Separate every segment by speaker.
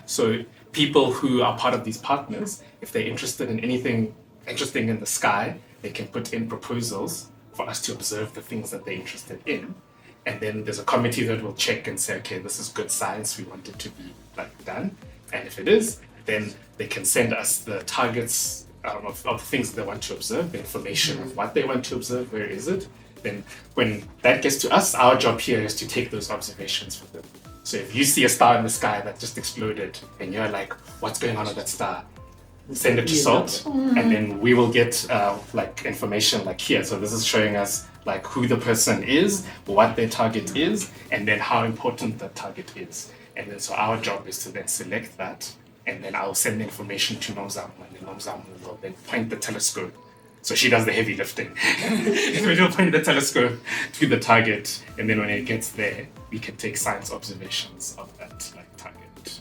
Speaker 1: So people who are part of these partners, if they're interested in anything interesting in the sky, they can put in proposals for us to observe the things that they're interested in. And then there's a committee that will check and say, okay, this is good science, we want it to be done. And if it is, then they can send us the targets of things they want to observe, the information of what they want to observe, where is it. Then when that gets to us, our job here is to take those observations for them. So if you see a star in the sky that just exploded and you're like, what's going on with that star? Send it to SALT, and then we will get information like here. So this is showing us like who the person is, what their target is, and then how important that target is. And then so our job is to then select that, and then I'll send the information to Nomzamo, and then Nomzamo will then point the telescope. So she does the heavy lifting. We will point the telescope to the target, and then when it gets there, we can take science observations of that target.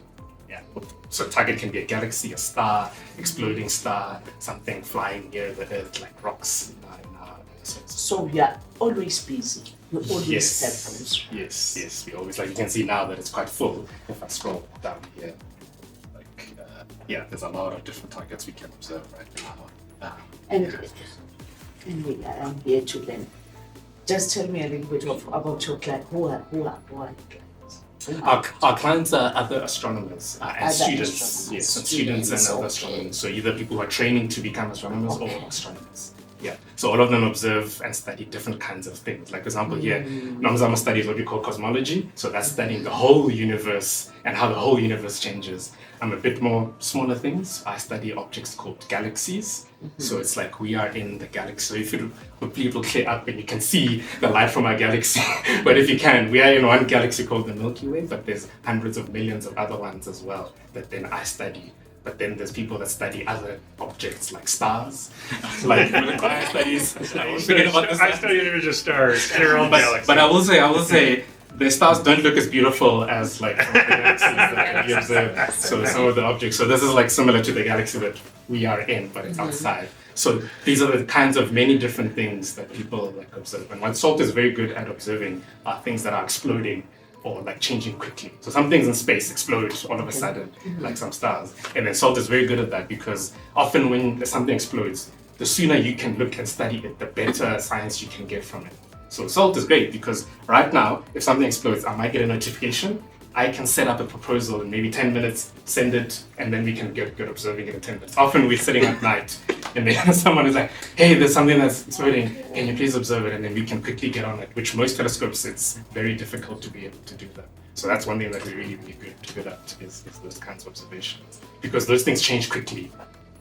Speaker 1: Yeah. So target can be a galaxy, a star, exploding star, something flying near the Earth, like rocks in our
Speaker 2: So we are always busy. You always have those.
Speaker 1: Yes. We always, like you can see now that it's quite full. If I scroll down here, there's a lot of different targets we can observe right now.
Speaker 2: And we are here to learn. Just tell me a little bit about your client. Who are your clients?
Speaker 1: Our clients are other astronomers and
Speaker 2: Other
Speaker 1: students.
Speaker 2: astronomers.
Speaker 1: Yes, and students and other
Speaker 2: Okay.
Speaker 1: astronomers. So either people who are training to become astronomers or astronomers. Yeah. So all of them observe and study different kinds of things. Like for example here, Nomzamo studies what we call cosmology. So that's studying the whole universe and how the whole universe changes. I'm a bit more smaller things. I study objects called galaxies. So it's like we are in the galaxy. So if you hopefully it'll clear up and you can see the light from our galaxy. But if you can, we are in one galaxy called the Milky Way, but there's hundreds of millions of other ones as well that then I study. But then there's people that study other objects like stars. Like I
Speaker 3: study the image of stars in our own galaxy.
Speaker 1: But I will say the stars don't look as beautiful as like the galaxies that we observe. So some of the objects. So this is like similar to the galaxy that we are in, but it's outside. So these are the kinds of many different things that people like observe. And what SALT is very good at observing are things that are exploding or like changing quickly. So some things in space explode all of a sudden, like some stars. And then SALT is very good at that because often when something explodes, the sooner you can look and study it, the better science you can get from it. So SALT is great because right now, if something explodes, I might get a notification. I can set up a proposal in maybe 10 minutes, send it, and then we can get observing it in 10 minutes. Often we're sitting at night and then someone is like, hey, there's something that's exploding. Can you please observe it? And then we can quickly get on it, which most telescopes, it's very difficult to be able to do that. So that's one thing that we're really good at is those kinds of observations. Because those things change quickly.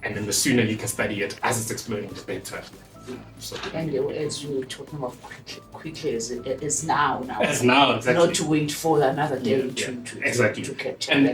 Speaker 1: And then the sooner you can study it as it's exploding, the better.
Speaker 2: And as you were talking about quickly is now.
Speaker 1: As now, exactly.
Speaker 2: Not to wait for another day
Speaker 1: exactly.
Speaker 2: to catch
Speaker 1: and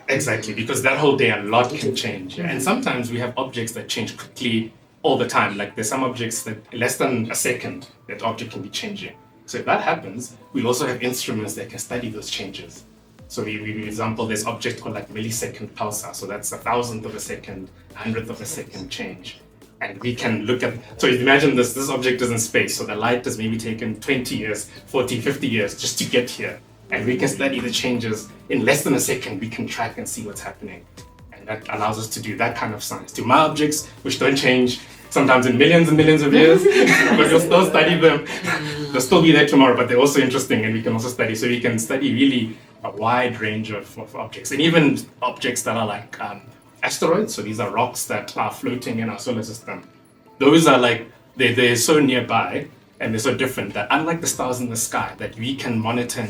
Speaker 1: exactly, because that whole day a lot can change. And sometimes we have objects that change quickly all the time. Like there's some objects that less than a second that object can be changing. So if that happens, we also have instruments that can study those changes. So we for example, there's object called like millisecond pulsar. So that's 1,000th of a second, 100th of a second change. And we can look at, so imagine this object is in space, so the light has maybe taken 20 years, 40, 50 years just to get here. And we can study the changes in less than a second, we can track and see what's happening. And that allows us to do that kind of science. To my objects, which don't change sometimes in millions and millions of years, but we'll still study them. They'll still be there tomorrow, but they're also interesting and we can also study. So we can study really a wide range of objects. And even objects that are like, asteroids, so these are rocks that are floating in our solar system. Those are like, they're so nearby and they're so different that unlike the stars in the sky that we can monitor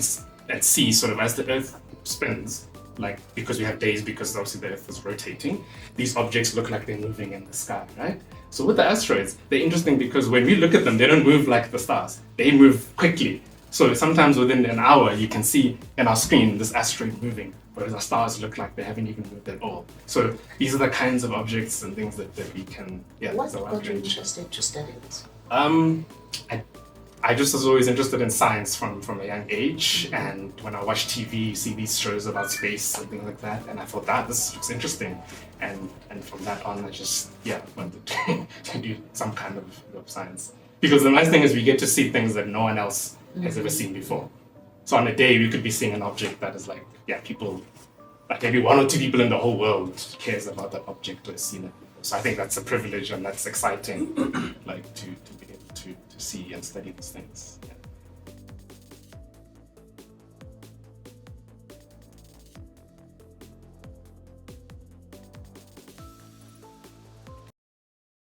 Speaker 1: and see sort of as the Earth spins, like because we have days because obviously the Earth is rotating, these objects look like they're moving in the sky, right? So with the asteroids, they're interesting because when we look at them, they don't move like the stars. They move quickly. So sometimes within an hour, you can see in our screen this asteroid moving, whereas our stars look like they haven't even moved at all. So these are the kinds of objects and things that we can,
Speaker 2: What got you interested to study this?
Speaker 1: I just was always interested in science from a young age, and when I watch TV, you see these shows about space and things like that, and I thought this looks interesting, and from that on, I just wanted to do some kind of science. Because the nice thing is we get to see things that no one else has ever seen before. So on a day we could be seeing an object that is like, people like maybe 1 or 2 people in the whole world cares about that object or has seen it. So I think that's a privilege and that's exciting, like to be able to see and study these things. Yeah.